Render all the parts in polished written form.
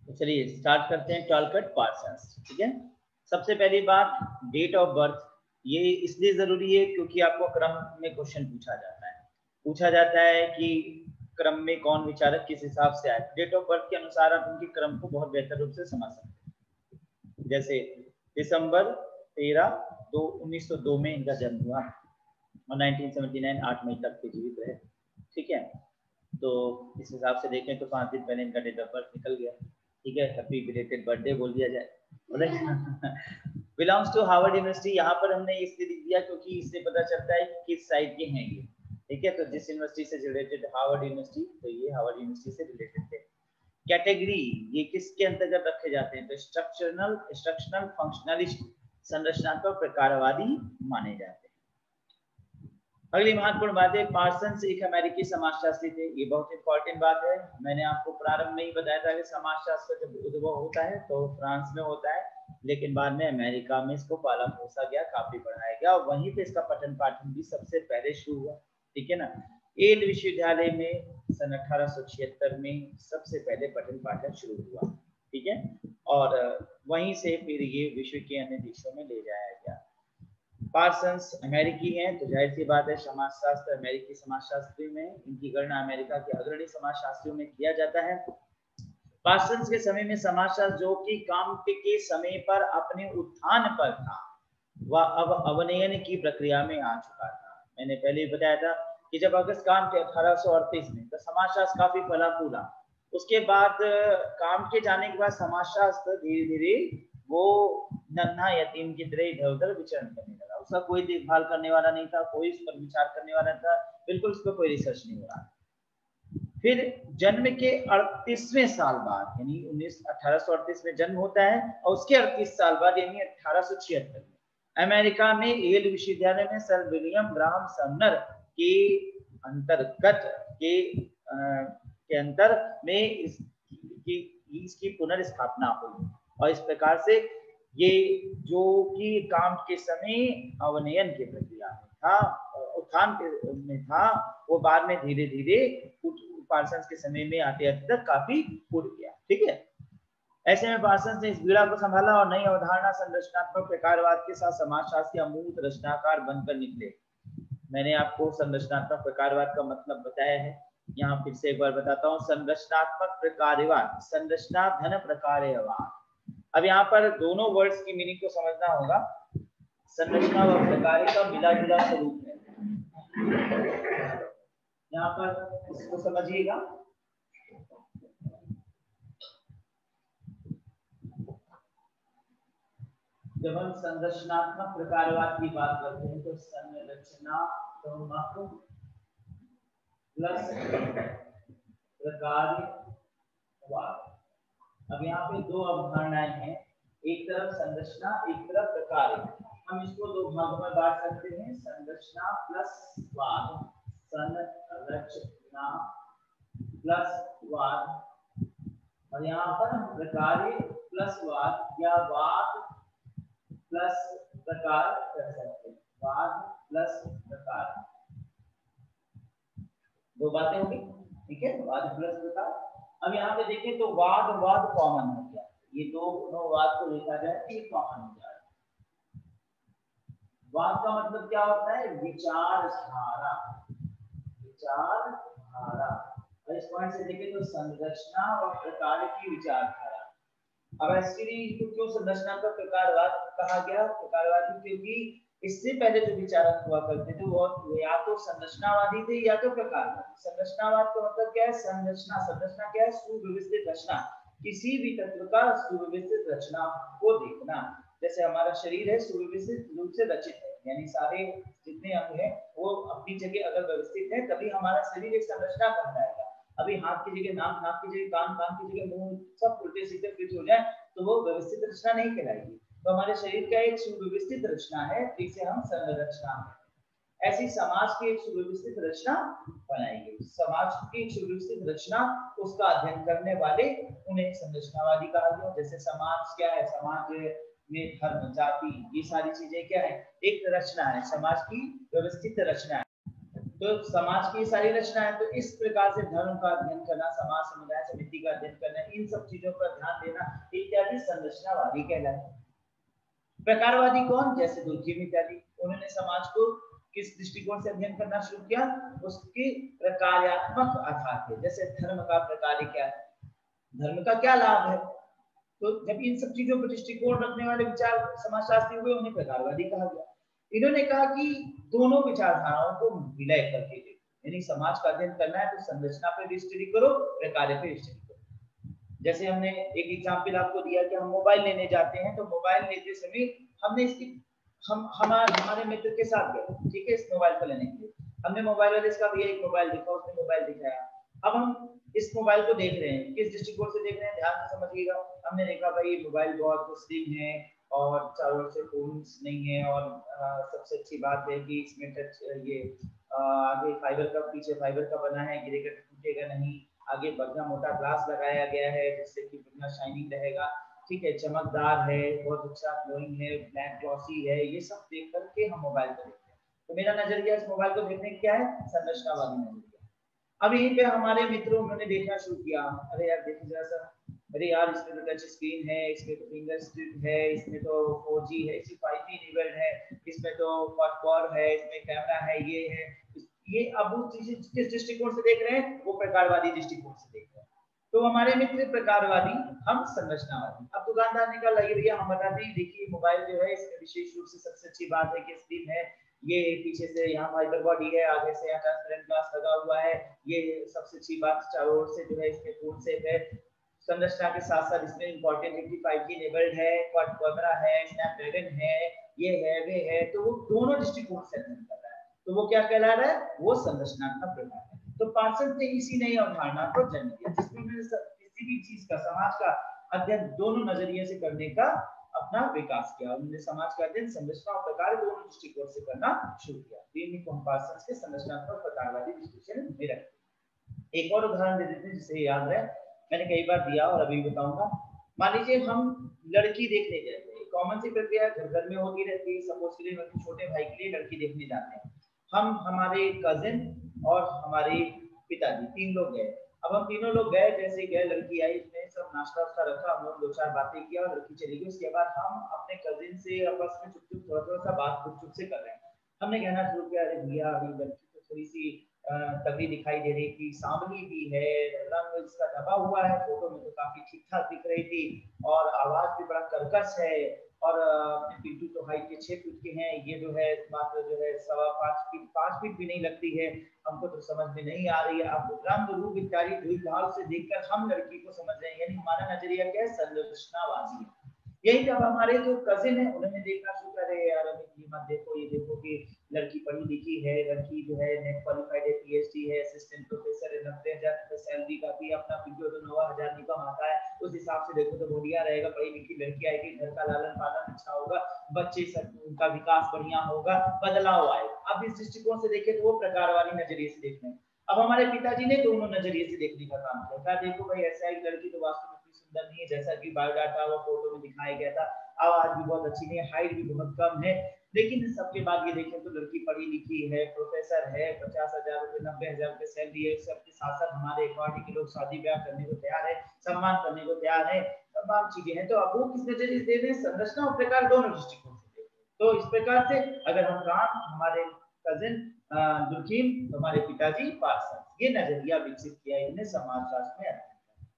तो चलिए स्टार्ट करते हैं टॉलकट पार्सन्स। ठीक है, सबसे पहली बात डेट ऑफ बर्थ। ये इसलिए जरूरी है क्योंकि आपको क्रम में क्वेश्चन पूछा जाता है कि क्रम में कौन विचारक किस हिसाब से आए। डेट ऑफ बर्थ के अनुसार आप उनके क्रम को बहुत बेहतर रूप से समझ सकते हैं। जैसे दिसंबर 13/2/1902 में इनका जन्म हुआ और 1979 8 मई तक के जीवित रहे। ठीक है, तो इस हिसाब से देखें तो 5 दिन पहले इनका डेट ऑफ बर्थ निकल गया। ठीक है, हैप्पी बिलेटेड बर्थडे बोल दिया जाए। बिलोंग्स टू हार्वर्ड यूनिवर्सिटी, यहाँ पर हमने इसलिए लिख दिया क्योंकि इससे पता चलता है कि किस साइड के हैं ये। ठीक है, तो जिस यूनिवर्सिटी से रिलेटेड हार्वर्ड यूनिवर्सिटी, तो ये हार्वर्ड यूनिवर्सिटी से रिलेटेड थे। कैटेगरी, ये किसके अंतर्गत रखे जाते हैं? तो स्ट्रक्चरल फंक्शनलिस्ट, संरचनात्मक प्रकारवादी माने जाते हैं। अगली महत्वपूर्ण बात है, पार्सन्स एक अमेरिकी समाजशास्त्री थे। ये बहुत इंपॉर्टेंट बात है। मैंने आपको प्रारंभ में ही बताया था कि समाजशास्त्र जब उद्भव होता है तो फ्रांस में होता है, लेकिन बाद में अमेरिका में इसको पाला पोसा गया, काफी बढ़ाया गया और वहीं पे इसका पठन पाठन भी सबसे पहले शुरू हुआ। ठीक है ना, येल विश्वविद्यालय में सन 1876 में सबसे पहले पठन पाठन शुरू हुआ। ठीक है, और वहीं से फिर ये विश्व के अन्य देशों में ले जाया गया। पार्सन्स अमेरिकी हैं, तो जाहिर सी बात है समाजशास्त्र अमेरिकी समाजशास्त्री में इनकी गणना अमेरिका के अग्रणी समाजशास्त्रियों में किया जाता है। पार्सन्स के समय में समाजशास्त्र जो कि काम के समय पर अपने उत्थान पर था, वह अब अवनयन की प्रक्रिया में आ चुका था। मैंने पहले ही बताया था कि जब अगस्त क्रांति 1838 में तो समाजशास्त्र काफी फला फूला। उसके बाद काम के जाने के बाद समाजशास्त्र धीरे धीरे वो नन्हा यतीम की तरह इधर उधर विचरण करने लगा। उसका कोई देखभाल करने वाला नहीं था, कोई उस पर विचार करने वाला था, बिल्कुल उस पर कोई रिसर्च नहीं हो रहा। फिर जन्म के 38वें साल बाद, यानी 1838 में जन्म होता है और उसके 38 साल बाद यानी 1876 में अमेरिका में येल विश्वविद्यालय में सर विलियम ग्राहम समनर के अंतर्गत के अंतर में इसकी पुनर्स्थापना हुई। और इस प्रकार से ये जो कि काम के समय अवनयन की प्रक्रिया में था, उत्थान में था, वो बाद में धीरे धीरे पार्सन्स के समय में आते आते तक काफी उड़ गया। ठीक है, ऐसे में पार्सन्स ने इस बीड़ा को संभाला और नई अवधारणा संरचनात्मक प्रकारवाद के साथ समाजशास्त्री अमूर्त रचनाकार बनकर निकले। मैंने आपको संरचनात्मक प्रकारवाद का मतलब बताया है, यहाँ फिर से एक बार बताता हूँ। संरचनात्मक प्रकारवाद, संरचना धन प्रकारवाद। अब यहाँ पर दोनों वर्ड्स की मीनिंग को समझना होगा। संरचना व प्रकार का मिला जुला स्वरूप है। यहाँ पर इसको समझिएगा। जब हम संरचनात्मक प्रकारवाद की बात करते हैं तो संरचनात्मक प्लस प्रकारवाद। अब यहाँ पे दो अवधारणाएं हैं, एक तरफ संरचना, एक तरफ प्रकार। हम इसको दो भागों में बांट सकते हैं, संरचना प्लस वाद, संरचना प्लस वाद, और यहाँ पर प्रकार प्लस वाद या वाद प्लस प्रकार कर सकते हैं। वाद प्लस प्रकार, दो बातें होगी। ठीक है, वाद प्लस प्रकार। अब यहाँ पे देखें तो वाद वाद कॉमन हो गया, ये दोनों वाद को देखा जाए तो कॉमन हो जाए। वाद का मतलब क्या होता है? विचारधारा, विचारधारा। और इस पॉइंट से देखें तो संरचना और प्रकार की विचारधारा। अब एक्चुअली क्यों संरचना का प्रकारवाद कहा गया प्रकारवादी? क्योंकि इससे पहले जो विचारक हुआ करते थे वो या तो संरचनावादी थे या तो प्रकारवादी। संरचनावाद का मतलब क्या है? संरचना, संरचना क्या है? सुव्यवस्थित रचना, किसी भी तत्व का सुव्यवस्थित रचना को देखना। जैसे हमारा शरीर है सुव्यवस्थित रूप से रचित है, यानी सारे जितने अंग हैं वो अपनी जगह अगर व्यवस्थित है तभी हमारा शरीर एक संरचना कहलाएगा। अभी हाथ की जगह नाक, नाक की जगह कान, कान की जगह मुंह, सब उल्टे सीधे फिट हो जाए तो वो व्यवस्थित रचना नहीं कहलाएगी। तो हमारे शरीर का एक सुव्यवस्थित रचना है जिसे हम संरचना है। ऐसी समाज की एक सुव्यवस्थित रचना बनाई गई। समाज की एक सुव्यवस्थित रचना, उसका अध्ययन करने वाले उन्हें संरचनावादी कहा गया। जैसे समाज क्या है? समाज में धर्म, जाति, ये सारी चीजें क्या है? एक रचना है, समाज की व्यवस्थित रचना है। तो समाज की सारी रचना है। तो इस प्रकार से धर्म का अध्ययन करना, समाज समुदाय समिति का अध्ययन करना, इन सब चीजों पर ध्यान देना इत्यादि संरचनावादी कहलाते हैं। प्रकारवादी कौन? जैसे दुर्खिम इत्यादि, उन्होंने समाज को किस दृष्टिकोण से अध्ययन करना शुरू किया? उसके प्रकार्यात्मक आधार पे। जैसे धर्म का प्रकार क्या है, धर्म का क्या लाभ है, तो जब इन सब चीजों पर दृष्टिकोण रखने वाले विचार समाजशास्त्री हुए, उन्हें प्रकारवादी कहा गया। इन्होंने कहा कि दोनों विचारधाराओं को विलय करके देखो, यानी समाज का अध्ययन करना है तो संरचना पे भी स्टडी करो, प्रकार पे स्टडी करो। जैसे हमने एक एग्जाम्पल आपको दिया कि हम मोबाइल लेने जाते हैं, तो मोबाइल लेते समय हमने इसकी हमारे मित्र के साथ गए, ठीक है, इस मोबाइल को लेने के लिए हमने मोबाइल वाले इसका भैया एक मोबाइल दिखा, उसने मोबाइल दिखाया। अब हम इस मोबाइल को देख रहे हैं, किस दृष्टिकोण से देख रहे हैं, ध्यान से समझिएगा। हमने देखा भाई मोबाइल बहुत स्लिम है और चारों ओर से फोन्स नहीं है, और सबसे अच्छी बात है कि इसमें टच ये आगे फाइबर का, पीछे फाइबर का बना है, गिरेगा तो टूटेगा नहीं, आगे बढ़िया मोटा ग्लास लगाया गया है जिससे कि बढ़िया शाइनिंग रहेगा, ठीक है, चमकदार है, बहुत अच्छा ग्लोइंग है, ब्लैक ग्लॉसी है। ये सब देख करके हम मोबाइल को देखते हैं। तो मेरा नजरिया इस मोबाइल को देखने का क्या है? संरचनावादी नजरिया। अब यहीं पे हमारे मित्रों उन्होंने देखना शुरू किया, अरे यार देखिए जरा सा, अरे यार इसमें तो टच स्क्रीन है, इसमें तो फिंगरप्रिंट है, इसमें तो 4G है, इसमें 5G इनेबल्ड है, इसमें तो क्वाड कोर है, इसमें कैमरा है, ये है, ये। अब वो चीजें किस दृष्टिकोण से देख रहे हैं? वो प्रकारवादी दृष्टिकोण से देख रहे हैं। तो हमारे मित्र प्रकारवादी, हम संरचनावादी। अब दुकानदार ने कहा लगे भैया हम बताते हैं, देखिए मोबाइल जो है इसमें विशेष रूप से सबसे अच्छी बात है कि स्क्रीन है, ये पीछे से यहाँ फाइबर बॉडी है, आगे से यहाँ ट्रांसपेरेंट ग्लास लगा हुआ है, ये सबसे अच्छी बात, चारों ओर से जो है इसमें फोन सेफ है, संरचना के साथ साथ इसमें इंपॉर्टेंट है कि 5G इनेबल्ड है, क्वाड कैमरा है, स्नैपड्रैगन है, ये है, वे है। तो वो दोनों दृष्टिकोण से अध्ययन कर रहा है, तो वो क्या कहला रहा है? वो संरचनात्मक प्रकार है। तो पार्सन ने इसी नई अवधारणा को जन्म दिया, जिसमें किसी भी चीज का, समाज का अध्ययन दोनों नजरिए से करने का अपना विकास किया। उन्होंने समाज का अध्ययन संरचना और प्रकार दोनों दृष्टिकोण से करना शुरू किया। इन्हीं को हम पार्सन के संरचनात्मक प्रकारवादी विश्लेषण में रखते हैं। एक और उदाहरण दे देते हैं जिसे याद रहे, मैंने कई बार दिया और अभी बताऊंगा। मान लीजिए हम लड़की देखने जाते हैं, कॉमन सी प्रक्रिया घर घर में होती रहती है। सपोज के लिए अपने छोटे भाई के लिए लड़की देखने जाते हैं, हम, हमारे कजिन और हमारे पिताजी, 3 लोग गए। अब हम तीनों लोग गए, जैसे गए लड़की आई, उसने सब नाश्ता वास्ता रखा, हम लोग 2-4 बातें किया और लड़की चली गई। उसके बाद हम अपने कजिन से आपस में चुप चुप थोड़ा सा बात चुप से कर रहे हैं। हमने कहना शुरू किया, अरे भैया अभी लड़की तो थोड़ी सी तगड़ी दिखाई दे रही थी, सांवली भी है, रंग इसका दबा हुआ है, फोटो में तो काफी ठीक ठाक दिख रही थी, और आवाज भी बड़ा कर्कश है, और पिंटू तो हाइट के 6 फीट के हैं, ये जो है मात्र जो है 5.25 फीट भी नहीं लगती है, हमको तो समझ में नहीं आ रही है। अब रंग रूप इत्यादि भूल भाव से देखकर हम लड़की को समझ रहे हैं, यानी हमारा नजरिया क्या है? संरचनावादी है। यही जब हमारे जो कजिन है उन्होंने देखना शुरू करे, यार ये मत देखो, ये देखो कि लड़की पढ़ी लिखी है, लड़की जो है नेट क्वालिफाइड है, PhD है, असिस्टेंट प्रोफेसर है, 90,000 सैलरी का भी, अपना वीडियो तो 9,000 इनकम आता है, उस हिसाब से देखो तो बढ़िया रहेगा, पढ़ी लिखी लड़की आएगी, घर का लालन पालन अच्छा होगा, बच्चे सब उनका विकास बढ़िया होगा, बदलाव आएगा। अब इस दृष्टिकोण से देखें तो वो प्रकारवादी नजरिए से देख रहे हैं। अब हमारे पिताजी ने दोनों नजरिए से देखने का काम किया, देखो भाई ऐसा एक लड़की तो वास्तव में सुंदर नहीं है, जैसा कि बायोडाटा व फोटो में दिखाया गया था, आवाज भी बहुत अच्छी नहीं है, हाइट भी बहुत कम है, लेकिन सबके बाद ये देखें तो लड़की पढ़ी लिखी है, प्रोफेसर है, 50,000 रुपए 90,000 रुपए सैलरी है, सबके साथ साथ हमारे इक्वालिटी के लोग शादी ब्याह करने को तैयार है, सम्मान करने को तैयार है, तमाम चीजें हैं। तो अब वो किस नजरिए से दे रहे हैं? संरचना और प्रकार दोनों दृष्टिकोण से देख रहे हैं। तो इस प्रकार से अगर हम काम, हमारे कजिन दुर्खीम, हमारे पिताजी पार्सन, ये नजरिया विकसित किया इन्हें समाजशास्त्र में,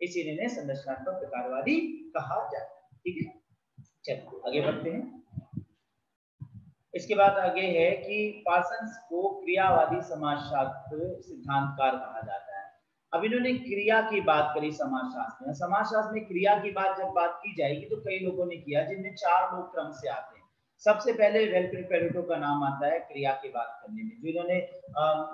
इसीलिए इन्हें संरचनात्मक प्रकारवादी कहा जाता है। ठीक है, चलिए आगे बढ़ते हैं। इसके बाद आगे है कि पार्सन्स को क्रियावादी समाजशास्त्र सिद्धांतकार कहा जाता है। अब इन्होंने क्रिया की बात करी समाजशास्त्र में। समाजशास्त्र में क्रिया की बात की जाएगी तो कई लोगों ने किया, जिनमें 4 लोग क्रम से आते हैं। सबसे पहले रेल्फ पेरेटो का नाम आता है क्रिया की बात करने में, जिन्होंने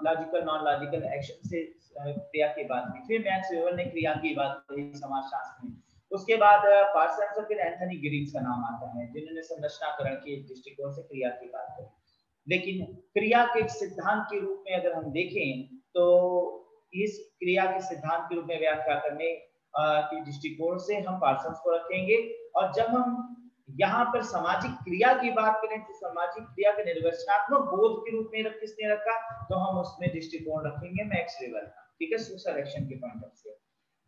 लॉजिकल नॉन लॉजिकल एक्शन से क्रिया की बात की। फिर मैक्स वेबर ने क्रिया की बात करी समाजशास्त्र में। उसके बाद पार्सन्स और फिर एंथनी गिरीज का नाम आता है, जिन्होंने संरचनाकरण के दृष्टिकोण से क्रिया की बात करी। लेकिन क्रिया के सिद्धांत के रूप में अगर हम देखें तो इस क्रिया के सिद्धांत के रूप में व्याख्या करने के दृष्टिकोण से हम पार्सन्स को रखेंगे। और जब हम यहाँ पर सामाजिक क्रिया की बात करें तो सामाजिक क्रिया के निर्देशात्मक बोध के रूप में किसने रखा, तो हम उसमें दृष्टिकोण रखेंगे मैक्स वेबर का, ठीक है, सोशल एक्शन के पॉइंट ऑफ व्यू।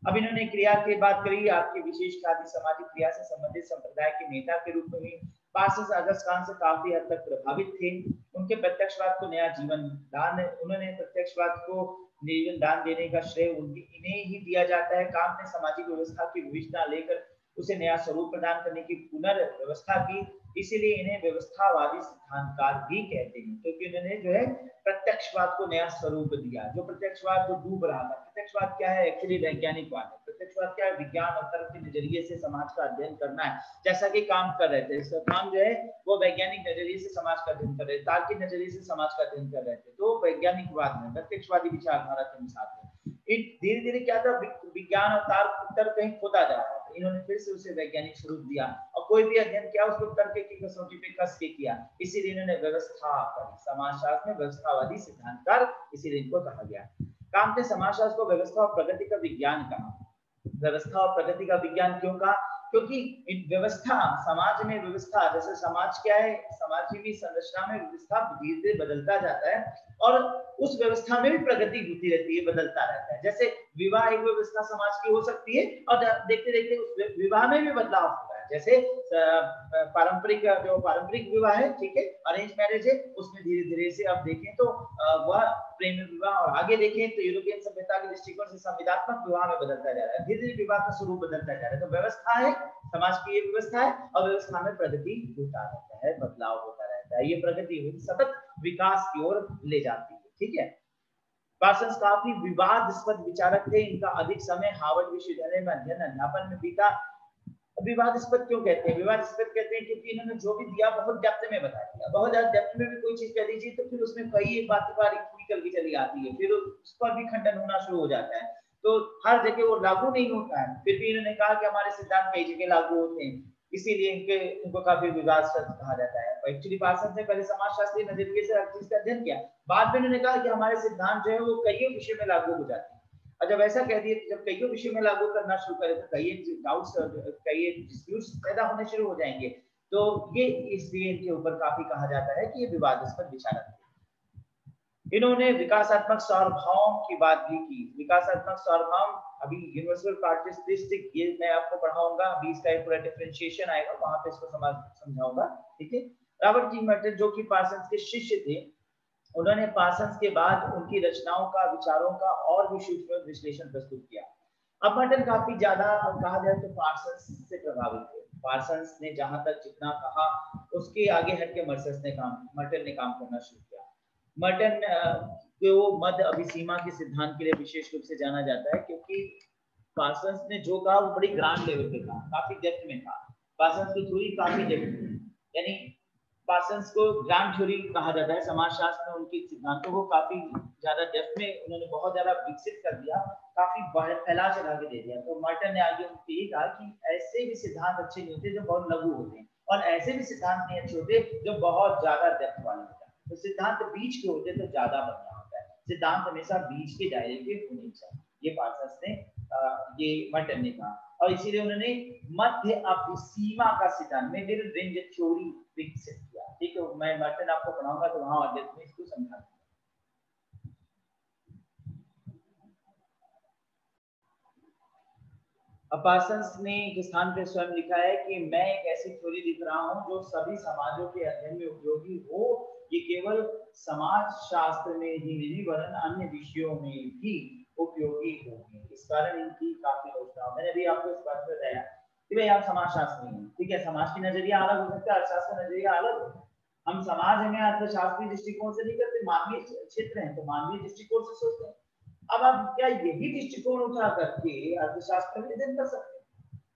अब इन्होंने क्रिया की बात करी, आपकी विशेष ख्याति सामाजिक क्रिया से संबंधित संप्रदाय के नेता के रूप में पार्सन्स अगस्त खान से काफी हद तक प्रभावित थे। उनके प्रत्यक्षवाद को नया जीवन दान, उन्होंने प्रत्यक्षवाद को जीवन दान देने का श्रेय इन्हें ही दिया जाता है। काम ने सामाजिक व्यवस्था की विविधता लेकर उसे नया स्वरूप प्रदान करने की पुनर्व्यवस्था की, इसीलिए इन्हें व्यवस्थावादी सिद्धांतकार भी कहते हैं, क्योंकि उन्होंने जो है प्रत्यक्षवाद को नया स्वरूप दिया। जो प्रत्यक्षवाद जो डूब रहा था, प्रत्यक्षवाद क्या है, एक्चुअली वैज्ञानिकवाद है। प्रत्यक्षवाद क्या है, विज्ञान और तर्क के नजरिए से समाज का अध्ययन करना है, जैसा कि काम कर रहे थे। इसका काम जो है वो वैज्ञानिक नजरिए से समाज का अध्ययन कर रहे थे, तार्किक नजरिए से समाज का अध्ययन कर रहे थे, तो वैज्ञानिकवाद में प्रत्यक्षवादी विचारधारा के अनुसार धीरे धीरे क्या था, विज्ञान और तर्क कहीं खोता जा रहा था, इन्होंने फिर से उसे वैज्ञानिक स्वरूप दिया और कोई भी अध्ययन किया उसको तर्क की कसौटी पे कस के किया, इसीलिए इन्होंने व्यवस्था करी। समाजशास्त्र में व्यवस्थावादी सिद्धांतकार इसीलिए इनको कहा गया। काम ने समाजशास्त्र को व्यवस्था और प्रगति का विज्ञान कहा। व्यवस्था और प्रगति का विज्ञान क्यों कहा, क्योंकि व्यवस्था, समाज में व्यवस्था, जैसे समाज क्या है, समाज की संरचना में व्यवस्था धीरे धीरे बदलता जाता है और उस व्यवस्था में भी प्रगति होती रहती है, बदलता रहता है। जैसे विवाह एक व्यवस्था समाज की हो सकती है और देखते देखते उस विवाह में भी बदलाव होता है। जैसे पारंपरिक विवाह है, ठीक है, अरेंज मैरिज है, उसमें धीरे धीरे से अब देखें तो वह प्रेम विवाह, और आगे देखें तो यूरोपियन सभ्यता के दृष्टिकोण से संविदात्मक विवाह में बदलता जा रहा है, धीरे धीरे विवाह का स्वरूप बदलता जा रहा है। तो व्यवस्था है, समाज की ये व्यवस्था है और व्यवस्था में प्रगति होता रहता है, बदलाव होता रहता है, ये प्रगति सतत विकास की ओर ले जाती है, ठीक है। पार्सन्स काफी विवादास्पद विचारक थे, इनका अधिक समय हार्वर्ड विश्वविद्यालय में अध्ययन अध्यापन में बीता। विवादास्पद क्यों कहते हैं, विवादास्पद कहते हैं क्योंकि इन्होंने जो भी दिया बहुत डेप्थ में बता दिया, बहुत ज्यादा डेप्थ में भी कोई चीज कह दीजिए तो फिर उसमें कई एक बात निकल के चली आती है, फिर उस पर भी खंडन होना शुरू हो जाता है, तो हर जगह वो लागू नहीं होता है। फिर भी इन्होंने कहा कि हमारे सिद्धांत कई जगह लागू होते हैं, इसीलिए इनको काफी विवादास्पद कहा जाता है। एक्चुअली पार्सन्स ने पहले समाजशास्त्रीय नजरिए से हर चीज का अध्ययन किया, बाद में उन्होंने कहा कि हमारे सिद्धांत जो है वो कई विषय में लागू हो जाते हैं। और जब ऐसा कह दिए, जब कई विषय में लागू करना शुरू करें तो कई डाउट्स, कई डिस्प्यूट्स पैदा होने शुरू हो जाएंगे, तो ये इसलिए इनके ऊपर काफी कहा जाता है कि ये विवादास्पद विचारक थे। इन्होंने विकासात्मक सार्वभौम की बात भी की। विकासात्मक सार्वभौम अभी यूनिवर्सल कैरेक्टरिस्टिक ये मैं आपको पढ़ाऊंगा, अभी इसका एक पूरा डिफरेंशिएशन आएगा, वहां पे इसको समझाऊंगा, ठीक है। रॉबर्ट जी मर्टन जो कि पार्सन्स के शिष्य थे, उन्होंने पार्सन्स के बाद उनकी रचनाओं का, विचारों का और भी सूक्ष्म विश्लेषण प्रस्तुत किया। अब मर्टन काफी ज्यादा कहा जाए तो पार्सन्स से प्रभावित थे। पार्सन्स ने जहां तक जितना कहा उसके आगे हट के मर्टन ने काम करना शुरू किया। मर्टन को मध्य अभिसीमा के सिद्धांत के लिए विशेष रूप से जाना जाता है, क्योंकि पार्सन्स ने जो कहा वो बड़ी ग्रांड लेवल पे कहा, काफी डेप्थ में कहा। पार्सन्स की थ्योरी काफी डेप्थ में, यानी पार्सन्स को ग्रांड थ्योरी कहा जाता है। समाजशास्त्र में उनके सिद्धांतों को काफी ज्यादा डेप्थ में उन्होंने बहुत ज्यादा विकसित कर दिया, काफी फैला चढ़ा के दे दिया। तो मर्टन ने आगे उनको यही कहा कि ऐसे भी सिद्धांत अच्छे नहीं होते जो बहुत लघु होते हैं, और ऐसे भी सिद्धांत नहीं अच्छे होते जो बहुत ज्यादा डेप्थ वाले होते हैं। तो सिद्धांत बीच के होते तो ज्यादा बढ़िया होता है, सिद्धांत हमेशा बीच के दायरे के होने चाहिए, ये पार्सन्स ने ये मर्टन ने कहा। और इसीलिए उन्होंने मध्य अभिसीमा का सिद्धांत, मिडिल रेंज थ्योरी विकसित किया, ठीक है। मैं मर्टन आपको पढ़ाऊंगा तो वहां और में इसको समझा दूंगा। पार्सन्स ने एक स्थान पर स्वयं लिखा है कि मैं एक ऐसी थ्योरी लिख रहा हूं जो सभी समाजों के अध्ययन में उपयोगी हो, ये केवल समाज शास्त्र में ही नहीं वरन अन्य विषयों में भी उपयोगी होगी। इस कारण इनकी काफी योजना, मैंने भी आपको इस बात पर बताया कि भाई आप समाजशास्त्री हैं, ठीक है, समाज की नजरिया अलग हो सकता है, अर्थशास्त्र का नजरिया अलग हो। हम समाज में अर्थशास्त्रीय दृष्टिकोण से नहीं करते, मानवीय क्षेत्र है तो मानवीय दृष्टिकोण से सोचते हैं। अब आप क्या यही दृष्टिकोण उठा करके अर्थशास्त्र में अध्ययन कर सकते हैं?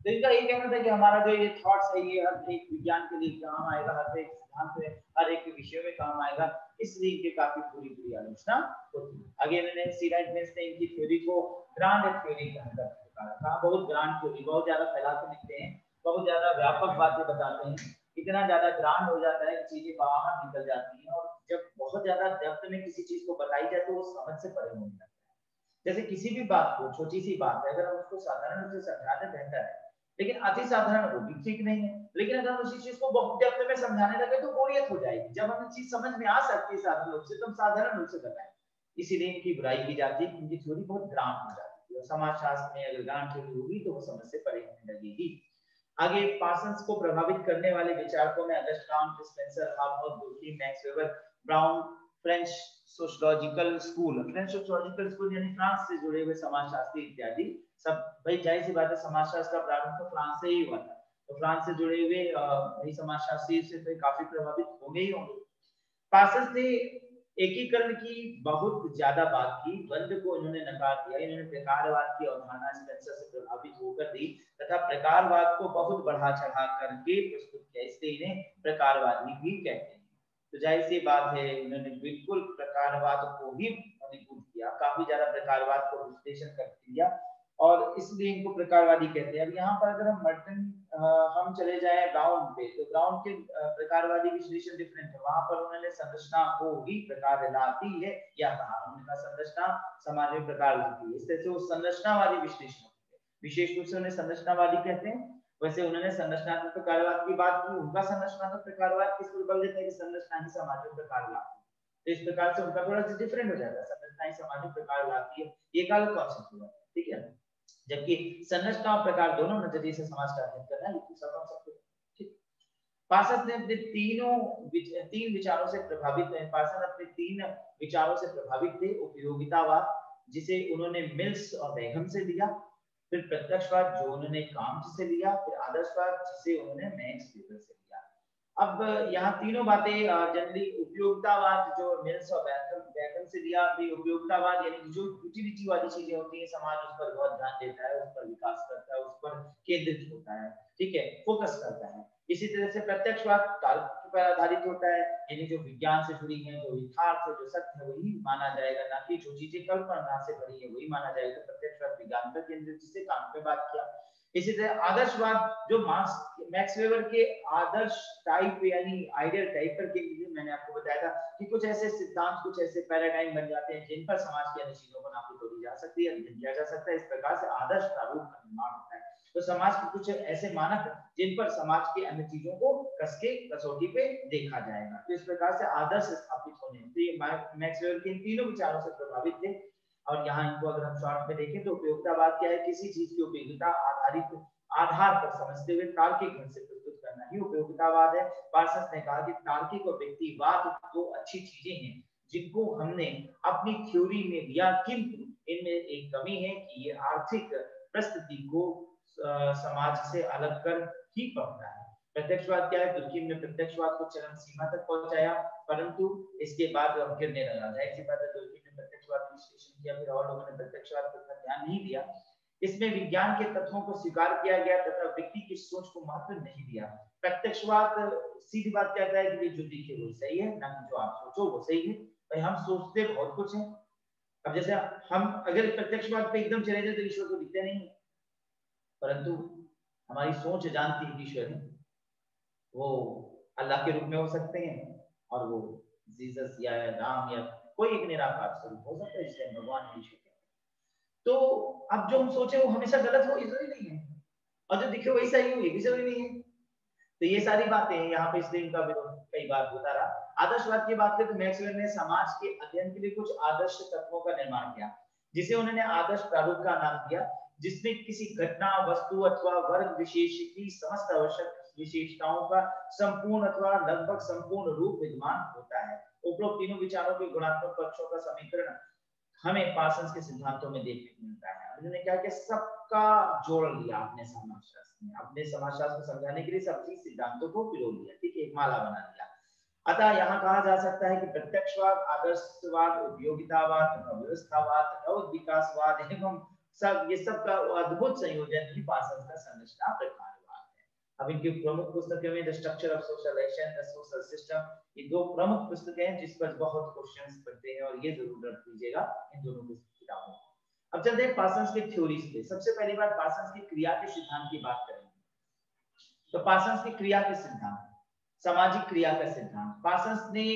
तो इनका ये कहना था कि हमारा जो ये थॉट्स है ये हर एक विज्ञान के लिए काम आएगा, हर एक सिद्धांत में, हर एक विषय में काम आएगा, इसलिए इनके काफी पूरी आलोचना होती है। आगे मैंने सीराइट बेंस ने इनकी थ्योरी को ग्रांड थ्योरी कहा, बहुत ग्रांड थ्योरी, बहुत ज्यादा फैला के लिखते हैं, बहुत ज्यादा व्यापक बातें बताते हैं, इतना ज्यादा ग्रांड हो जाता है कि चीजें बाहर निकल जाती हैं, और जब बहुत ज्यादा डेप्थ में किसी चीज को बताई जाए तो वो समझ से परे हो जाता है। जैसे किसी भी बात को, छोटी सी बात है, अगर हम उसको साधारण रूप से समझाते बेहतर है, लेकिन अति साधारण वो भी ठीक नहीं है। लेकिन अगर हम उसी चीज को बहुत डेप्थ में समझाने लगे तो बोरियत हो जाएगी। जब हमें चीज समझ में आ सकती है साधारण रूप से तो हम साधारण रूप से बताएं। इसीलिए इनकी बुराई की जाती है, इनकी थ्योरी बहुत ग्रांट हो जाती है, और समाजशास्त्र में अगर ग्रांट थ्योरी होगी तो वो समझ से परे होने लगेगी। आगे पार्सन्स को प्रभावित करने वाले विचारकों में अगस्ट काउंट, स्पेंसर, हार्मोथ, Durkheim, Max Weber, Brown, French sociological school, French sociological school यानी फ्रांस से जुड़े हुए समाजशास्त्री इत्यादि सब। भाई जाहिर सी बात है, समाजशास्त्र का प्रारंभ तो फ्रांस से ही हुआ था, तो फ्रांस से जुड़े हुए भाई समाजशास्त्री से तो काफी प्रभावित होंगे ही होंगे। पार्सन्स ने एकीकरण की बहुत ज्यादा बात की, द्वंद को इन्होंने नकार दिया। इन्होंने प्रकारवाद की अवधारणा स्पेंसर से प्रभावित होकर दी तथा प्रकारवाद को बहुत बढ़ा चढ़ा करके प्रस्तुत किया, इसलिए इन्हें प्रकारवादी भी कहते हैं। तो जाहिर सी बात है, इन्होंने बिल्कुल प्रकारवाद को ही मजबूत किया, काफी ज्यादा प्रकारवाद को विश्लेषण कर दिया, और इसलिए इनको प्रकारवादी कहते हैं। अब यहाँ पर अगर हम मर्टन हम चले जाए ब्राउन पे, तो ब्राउन के प्रकारवादी विश्लेषण डिफरेंट है। वहां पर उन्होंने संरचना को ही प्रकार लाती है या कहा, उनका संरचना समाज में प्रकार लाती है, इस तरह से वो संरचनावादी विश्लेषण होते हैं। विशेष रूप से उन्हें संरचनावादी कहते हैं। वैसे उन्होंने संरचनात्मक प्रकारवाद की बात की, उनका संरचनात्मक प्रकारवाद किस पर बल देता है कि संरचना ही समाज में प्रकार लाती है, तो इस प्रकार से उनका थोड़ा सा डिफरेंट हो जाता है, संरचना ही समाज में प्रकार लाती है, ये एक अलग कॉन्सेप्ट हुआ, ठीक है। जबकि संरचना और प्रकार दोनों नजरिए से समाज का अध्ययन करना है, ये दूसरा कॉन्सेप्ट है, ठीक। पार्सन ने अपने तीन विचारों से प्रभावित है। पार्सन अपने तीन विचारों से प्रभावित थे। उपयोगितावाद, जिसे उन्होंने मिल्स और बेगम से लिया, फिर प्रत्यक्षवाद जो उन्होंने कांट से लिया, फिर आदर्शवाद जिसे उन्होंने मैक्स वेबर से लिया। अब यहाँ तीनों बातें जनरली उपयोगितावाद जो मिल्स और बेगम से लिया, उपयोगितावाद यानी जो यूटिलिटी वाली चीजें होती है, समाज उस पर बहुत ध्यान देता है, उस पर विकास करता है, उस पर केंद्रित होता है, ठीक है, फोकस करता है। इसी तरह से प्रत्यक्षवाद तर्क पर आधारित होता है, यानी जो विज्ञान से जुड़ी है, जो यथार्थ है, जो सत्य है वही माना जाएगा, ना कि जो चीजें कल्पना से बनी है वही माना जाएगा। प्रत्यक्षवाद विज्ञान पर केंद्रित, जिसे कांट पे बात किया। इसी तरह आदर्शवाद जो मैक्स वेबर के आदर्श टाइप यानी आइडियल टाइप पर केंद्रित, मैंने आपको बताया था कि कुछ ऐसे सिद्धांत, कुछ ऐसे पैराडाइम बन जाते हैं जिन पर समाज की अन्य चीजों को नापी तोड़ी जा सकती है, अध्ययन किया जा सकता है। इस प्रकार से आदर्श प्रारूप का निर्माण होता है। तो समाज के कुछ ऐसे मानक जिन पर समाज के अन्य चीजों को कस के कसौटी पे देखा जाएगा, तो इस प्रकार से आदर्श स्थापित होने। तो ये मैक्स वेबर के इन तीनों विचारों से प्रभावित थे। और यहाँ इनको अगर हम शॉर्ट में देखें तो उपयोगितावाद क्या है, किसी चीज की उपयोगिता आधारित आधार पर समझते हुए तार्किक ढंग से प्रस्तुत करना ही उपयोगितावाद है। पार्सन्स ने कहा कि तार्किक और व्यक्तिवाद दो अच्छी चीजें हैं जिनको हमने अपनी थ्योरी में दिया, किंतु इनमें एक कमी है कि ये आर्थिक परिस्थिति को समाज से अलग कर ही पड़ता है। प्रत्यक्षवाद क्या है, तुर्की ने प्रत्यक्षवाद को चरम सीमा तक पहुंचाया, परंतु इसके बाद गिरने लगा। जाहिर सी बात है, तुर्की ने प्रत्यक्षवाद विश्लेषण किया, फिर और लोगों ने प्रत्यक्षवाद पर ध्यान नहीं दिया। इसमें विज्ञान के तत्वों को स्वीकार किया गया तथा व्यक्ति की सोच को महत्व नहीं दिया। प्रत्यक्षवाद सीधी बात कहता है कि जो दिखे वो सही है, ना कि जो आप सोचो वो सही है। भाई हम सोचते बहुत कुछ है। अब जैसे हम अगर प्रत्यक्षवाद पे एकदम चले जाए तो ईश्वर को दिखते नहीं, परंतु हमारी सोच जानती है ईश्वर है, वो अल्लाह के रूप में हो सकते हैं, और वो जीसस या राम या कोई एक निराकार स्वरूप हो सकता है, जिसे भगवान ईश्वर। तो अब जो हम सोचे वो हमेशा गलत हो, जरूरी नहीं है, और जो दिखे वही सही हो, ये भी जरूरी नहीं है। तो ये सारी बातें यहाँ पे इसलिए इनका विरोध कई बार होता रहा। आदर्शवाद की बात करें तो मैक्स वेबर ने समाज के अध्ययन के लिए कुछ आदर्श तत्वों का निर्माण किया, जिसे उन्होंने आदर्श प्रारूप का नाम दिया, जिसमें किसी घटना, वस्तु अथवा वर्ग विशेष की समस्त आवश्यक विशेषताओं का संपूर्ण अथवा लगभग संपूर्ण रूप विद्यमान होता है। उपरोक्त तीनों विचारों के गुणात्मक पक्षों का समीकरण हमें पार्सन्स के सिद्धांतों में देखने को मिलता है। उन्होंने क्या किया, सबका जोड़ लिया अपने समाजशास्त्र में, अपने समाजशास्त्र को समझाने के लिए सब चीज सिद्धांतों को पिरो लिया, ठीक है, एक माला बना लिया। अतः यहाँ कहा जा सकता है कि प्रत्यक्षवाद, आदर्शवाद, उपयोगितावाद, व्यवस्थावाद तथा विकासवाद एवं सब ये सब का अद्भुत संयोजन ही पार्सन्स का संरचना प्रकारवाद है। अब इनकी प्रमुख पुस्तकें में the structure of social action, the social system, ये दो प्रमुख पुस्तकें हैं जिस पर बहुत क्वेश्चंस पढ़ते हैं, और ये जरूर रख लीजिएगा इन दोनों किताबों को। अब चलते हैं पार्सन्स के थ्योरीज पे। सबसे पहली बात पार्सन्स की क्रिया के सिद्धांत की बात करेंगे। तो पार्सन्स की क्रिया के सिद्धांत, सामाजिक क्रिया का सिद्धांत। पार्सन्स ने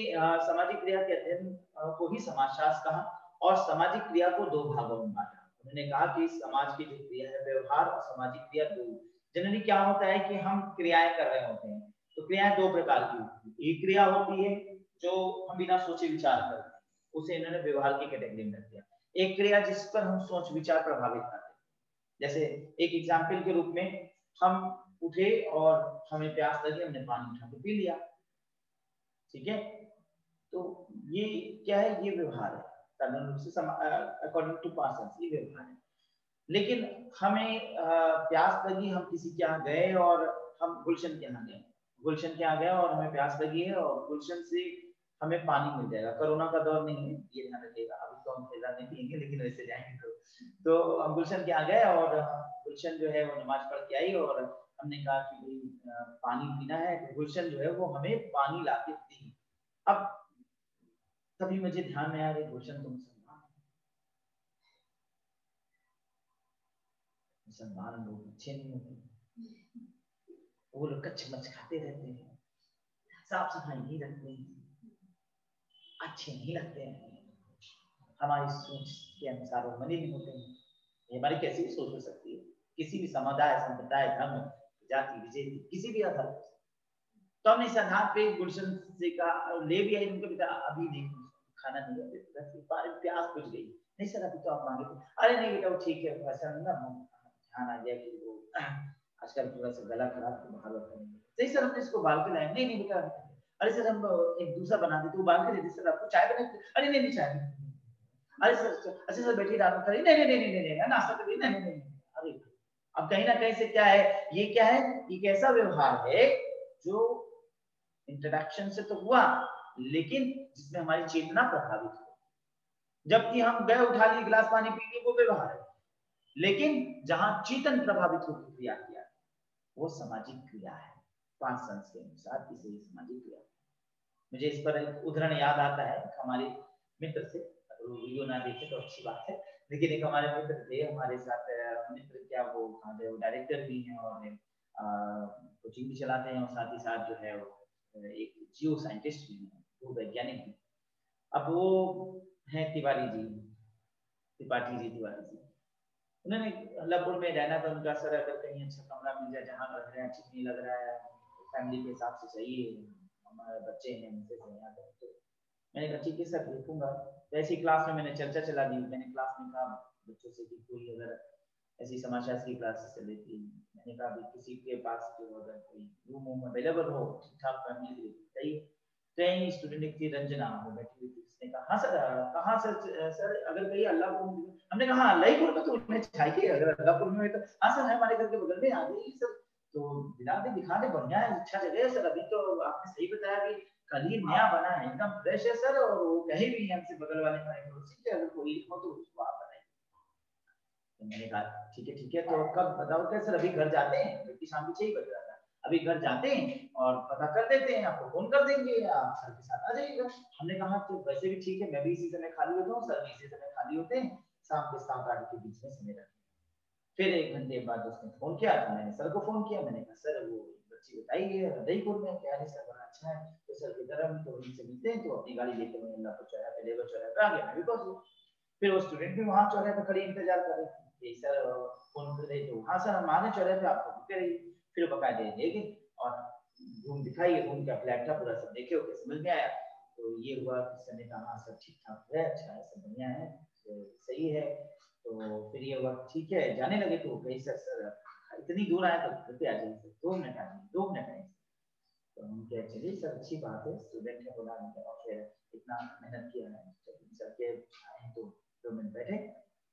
सामाजिक क्रिया के अध्ययन को ही समाजशास्त्र कहा, और सामाजिक क्रिया को दो भागों में बांटा। उन्होंने कहा कि समाज की जो क्रिया है व्यवहार और सामाजिक क्रिया दो जनरली क्या होता है कि हम क्रियाएं कर रहे होते हैं, तो क्रियाएं दो प्रकार की होती है। एक क्रिया होती है जो हम बिना सोचे विचार करते हैं, उसे इन्होंने व्यवहार की कैटेगरी में रख दिया। एक क्रिया जिस पर हम सोच विचार प्रभावित करते हैं, जैसे एक एग्जाम्पल के रूप में हम उठे और हमें प्यास लगी, हमने पानी उठा के पी लिया, ठीक है, तो ये क्या है, ये व्यवहार है, साधारण रूप से अकॉर्डिंग टू पार्सन्स ये व्यवहार है। लेकिन हमें प्यास लगी, हम किसी के यहाँ गए और हम गुलशन के यहाँ गए, गुलशन के यहाँ गए और हमें प्यास लगी है और गुलशन से हमें पानी मिल जाएगा। कोरोना का दौर नहीं है, ये ध्यान रखिएगा, अभी तो हम फिलहाल नहीं पियेंगे, लेकिन वैसे जाएंगे तो हम गुलशन के यहाँ गए और गुलशन जो है वो नमाज पढ़ के आई और हमने कहा कि भाई पानी पीना है, तो गुलशन जो है वो हमें पानी ला के दी। अब तभी मुझे ध्यान में आया, गुलशन तुम मुसलमान लोग अच्छे नहीं होते, वो लोग कच्छ मच खाते रहते हैं, साफ सफाई नहीं रखते हैं, अच्छे नहीं लगते हैं, हमारी सोच के अनुसार वो बने नहीं होते हैं। ये हमारी कैसी भी सोच हो सकती है, किसी भी समुदाय, संप्रदाय, धर्म, जाति, विजेति, किसी भी आधार पर। तो हमने इस आधार पे गुलशन से कहा, ले भी आई उनका बेटा, अभी नहीं खाना नहीं है, प्यास बुझ गई, नहीं सर अभी तो आप मांगे थे, अरे नहीं बेटा वो ठीक है, ऐसा ना ध्यान आ गया कि वो आजकल थोड़ा सा गला खराब तो बाहर होता है, सही सर हमने इसको उबाल के लाए, नहीं नहीं बेटा, अरे सर हम एक दूसरा बना देते, उबाल के देते सर आपको, चाय बना, अरे नहीं नहीं चाय, अरे सर अच्छा सर बैठिए रात में, नहीं नहीं नहीं नहीं नहीं नाश्ता करिए, नहीं नहीं नहीं, अरे अब कहीं ना कहीं से क्या है, ये क्या है, एक ऐसा व्यवहार है जो इंटरेक्शन से तो हुआ, लेकिन जिसमें हमारी चेतना प्रभावित हो, जबकि हम गए उठा लिए गिलास पानी पी लिए, वो व्यवहार है, लेकिन जहां चेतन प्रभावित होकर क्रिया किया वो सामाजिक क्रिया है, पार्सन्स के अनुसार इसे सामाजिक क्रिया। मुझे इस पर एक उदाहरण याद आता है हमारे मित्र से, वीडियो ना देखे तो अच्छी बात है, लेकिन एक हमारे मित्र थे हमारे साथ, मित्र क्या वो डायरेक्टर भी हैं और कोचिंग भी चलाते हैं, और साथ ही साथ जो है एक जियो साइंटिस्ट भी हैं, वो वैज्ञानिक भी। अब वो हैं तिवारी जी, त्रिपाठी जी, तिवारी जी, उन्होंने अल्लाहपुर में रहना था, उनका सर अगर कहीं अच्छा कमरा मिल जाए जहाँ रह रहे हैं ठीक नहीं लग रहा है, फैमिली के हिसाब से चाहिए, हमारे बच्चे हैं उनसे यहाँ तक, तो मैंने कहा ठीक है सर देखूंगा। तो ऐसी क्लास में मैंने चर्चा चला दी, मैंने क्लास में कहा बच्चों से कि कोई अगर ऐसी समाजशास्त्री क्लासेस चले थी, मैंने कहा किसी के पास जो अगर कोई रूम अवेलेबल हो ठीक ठाक फैमिली के लिए सही, कई स्टूडेंट एक थी रंजना, वो बैठी हुई थी, उसने कहा हाँ सर, कहाँ सर, सर अगर कहीं अल्लाहपुर, हमने कहा हाँ अल्लाहपुर में तो उन्हें चाहिए, अगर अल्लाहपुर में तो हाँ सर है हमारे घर के बगल में आ गई सर, तो दिला दे दिखा दे, बढ़िया है अच्छा जगह है सर, अभी तो आपने सही बताया कि कल ही नया बना है, एकदम फ्रेश है सर, और वो कहे भी हमसे बगल वाले हमारे पड़ोसी के अगर कोई हो तो उसको आप बताइए। तो मैंने कहा ठीक है, तो कब बताओ क्या सर, अभी घर जाते हैं, क्योंकि शाम को 6 बज रहा था, अभी घर जाते हैं और पता कर देते हैं, आपको फोन कर देंगे, आप सर के साथ आ जाइएगा। हमने कहा तो वैसे भी ठीक है, मैं भी इसी समय खाली होता हूँ, सर भी इसी समय खाली होते हैं, शाम के 7-8 के बीच में समय रखते हैं। फिर 1 घंटे बाद उसने फोन किया, तो मैंने सर को फोन किया, मैंने कहा सर वो बच्ची बताई है हृदयपुर में, क्या है सर बड़ा अच्छा है, तो सर की तरह तो उनसे मिलते हैं, तो अपनी गाड़ी लेकर मैं अल्लाहपुर चौराहे पे, लेबर चौराहे पे आ गया, मैं भी पहुंच गया। फिर वो स्टूडेंट भी वहां चौराहे पे खड़ी इंतजार कर रहे थे, सर फोन कर रहे, तो हाँ सर हम आ गए चौराहे पे, आपको रुके रहिए। फिर बकायदे लेके और रूम दिखाई, रूम का फ्लैट था पूरा, सब देखे ओके समझ में आया। तो ये हुआ कि सर ने कहा हाँ सब ठीक ठाक है, अच्छा है, सब बढ़िया है, सही है। तो फिर ये हुआ ठीक है, जाने लगे, तो कही सर इतनी दूर आए तो घर पे आ जाइए सर, 2 मिनट आ जाइए, 2 मिनट आए। तो हम कहे चलिए सर अच्छी बात है, स्टूडेंट ने बोला, और फिर इतना मेहनत किया है, सर के आए तो 2 मिनट बैठे,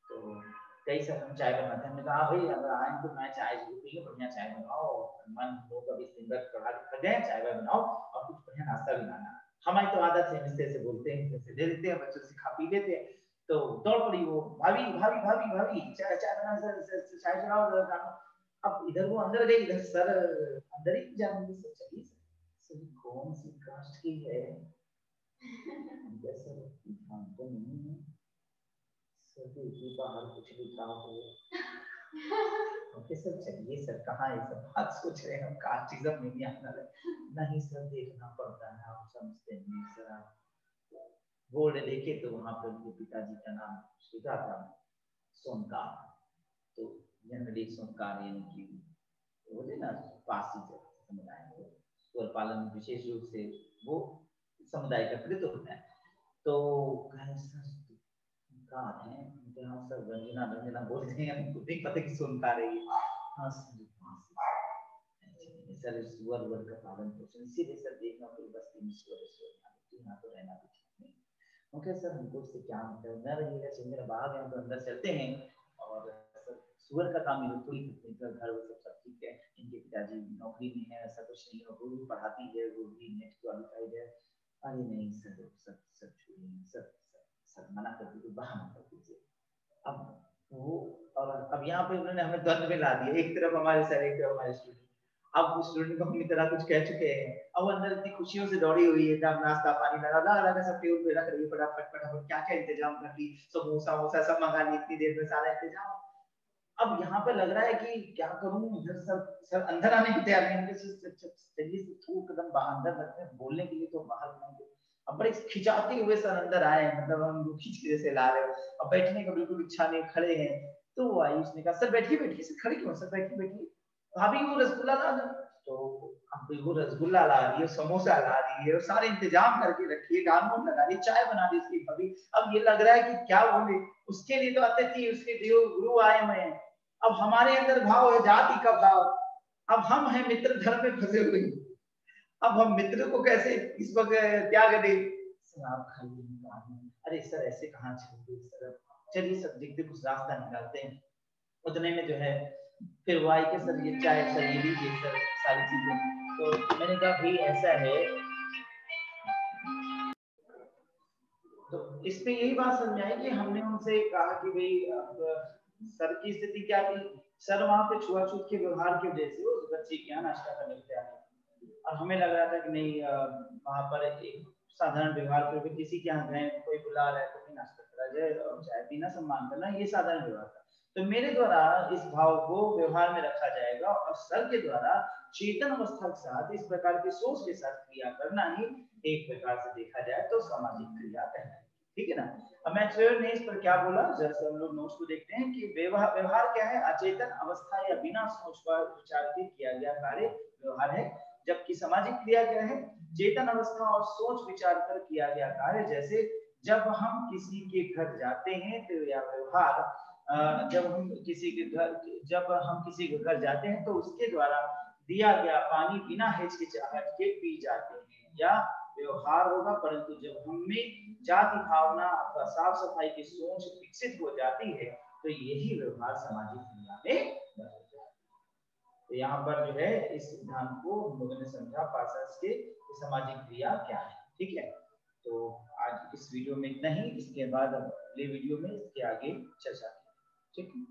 तो कई सर हम चाय बनाते हैं, हमने कहा भाई अगर आए तो मैं चाय जरूर पिए, बढ़िया चाय बनाओ, मन हो कभी सिंगर पढ़ा के थक गए, चाय बनाओ और कुछ बढ़िया नाश्ता भी बनाना। हमारी तो आदत है मिस्टर से बोलते हैं, मिस्टर से दे देते हैं, बच्चों से खा पी लेते हैं। तो दौड़ पड़ी वो, भाभी भाभी भाभी भाभी चाय चाय बना, सर चाय चलाओ। अब इधर वो अंदर गई, इधर सर अंदर ही जाएंगे, सर चलिए सर कौन सी कास्ट की है, सर ध्यान तो नहीं है सर, देखिए बाहर कुछ लिखा हो, ओके सर चलिए सर, कहाँ ये सब बात सोच रहे हैं हम, कास्टिज्म नहीं आना है, नहीं सर देखना पड़ता है, आप समझते नहीं सर, आप बोर्ड देखे तो वहां पर उनके पिताजी का नाम लिखा था सोनकार, तो जनरली सोनकार यानी कि ना पासी समुदाय को, स्वर पालन विशेष रूप से वो समुदाय का कृत होता है। तो कहाँ है जहाँ सर रंजना रंजना बोलते हैं, हमको नहीं पता कि सुन पा रही है। हाँ सर स्वर वर्ग का पालन पोषण इसीलिए सर देखना फिर बस्ती में स्वर यहाँ तो रहना भी ठीक नहीं। ओके सर हमको इससे क्या मतलब न रहिएगा चाहिए, मेरा बाहर यहाँ तो अंदर चलते हैं और सर सुअर का काम ये थोड़ी करते हैं, घर वो सब ठीक है, इनके पिताजी नौकरी में है ऐसा कुछ नहीं है, वो भी पढ़ाती है, वो भी नेट क्वालिफाइड है। अरे नहीं सर सब सब छोड़िए सर, सर मना कर दीजिए, बहाना कर दीजिए। अब वो और अब यहाँ पे उन्होंने हमें द्वंद में ला दिया, एक तरफ हमारे सर एक तरफ हमारे स्टूडेंट। अब उस स्टूडेंट को हम इतना कुछ कह चुके हैं, अब वो अंदर इतनी खुशियों से दौड़ी हुई है, जब नाश्ता पानी लगा लगा सब टेबल पे रख रही है, फटाफट फटाफट क्या क्या इंतजाम कर ली, समोसा वोसा सब मंगा ली इतनी देर में सारा इंतजाम। अब यहाँ पे लग रहा है कि क्या करूं, इधर सर अंदर आने की तैयारी है, चलिए थोड़ा कदम बाहर अंदर रखते हैं, बोलने के लिए तो बाहर बुलाएंगे। अब बड़े खिंचाते हुए सर अंदर आए, मतलब हम खींच के जैसे ला रहे हो, अब बैठने का बिल्कुल इच्छा नहीं, खड़े हैं। तो वो आई, उसने कहा सर बैठिए बैठिए, सर खड़े क्यों, सर बैठिए बैठिए, भाभी वो रसगुल्ला ला दो। तो अब वो रसगुल्ला ला रही है, समोसा ला रही है, सारे इंतजाम करके रखी है, गान लगा रही, चाय बना दी उसकी भाभी। अब ये लग रहा है कि क्या बोले, उसके लिए तो अतिथि उसके देव गुरु आए हुए हैं, अब हमारे अंदर भाव है जाति का भाव, अब हम हैं मित्र धर्म में फंसे हुए, अब हम मित्र को कैसे इस वक्त त्याग दें। आप खाइए, अरे सर ऐसे कहाँ छोड़ सर, चलिए सर देखते कुछ रास्ता निकालते हैं। उतने में जो है फिर वो आई के सर ये चाय सर ये लीजिए सर सारी चीजें। तो मैंने कहा भाई ऐसा है, तो इस पे यही बात समझाई कि हमने उनसे कहा कि भाई सर की स्थिति क्या थी, सर वहां पे छुआछूत के व्यवहार की वजह से उस बच्चे के यहाँ नाश्ता करने के तैयार, और हमें लग रहा था कि नहीं वहां पर एक साधारण व्यवहार करके किसी के यहाँ गए, कोई बुला रहा है तो नाश्ता करा जाए और चाय पीना सम्मान करना, ये साधारण व्यवहार था। तो मेरे द्वारा इस भाव को व्यवहार में रखा जाएगा और सर के द्वारा चेतन अवस्था के साथ इस प्रकार की सोच के साथ क्रिया करना ही एक प्रकार से देखा जाए तो सामाजिक क्रिया कहलाएगी। ठीक है ना। अब मैथ्यू ने इस पर क्या बोला, जरा से हम लोग नोट्स को देखते हैं कि व्यवहार क्या है, अचेतन अवस्था या बिना सोच पर विचार के किया गया कार्य व्यवहार है, जबकि सामाजिक क्रिया क्या है, चेतन अवस्था और सोच विचार कर किया गया कार्य। जैसे जब हम किसी के घर जाते हैं तो यह व्यवहार, जब हम किसी के घर जाते हैं तो उसके द्वारा दिया गया पानी बिना हिचकिचाहट के पी जाते हैं, या व्यवहार होगा। परंतु जब हमें जाति भावना अथवा साफ सफाई की सोच विकसित हो जाती है तो यही व्यवहार सामाजिक क्रिया में बदल जाता है। तो यहाँ पर जो है इस सिद्धांत को हम लोगों ने समझा पार्सल्स के सामाजिक क्रिया क्या है। ठीक है, तो आज इस वीडियो में इतना ही, इसके बाद अगले वीडियो में इसके आगे चर्चा करेंगे। ठीक है।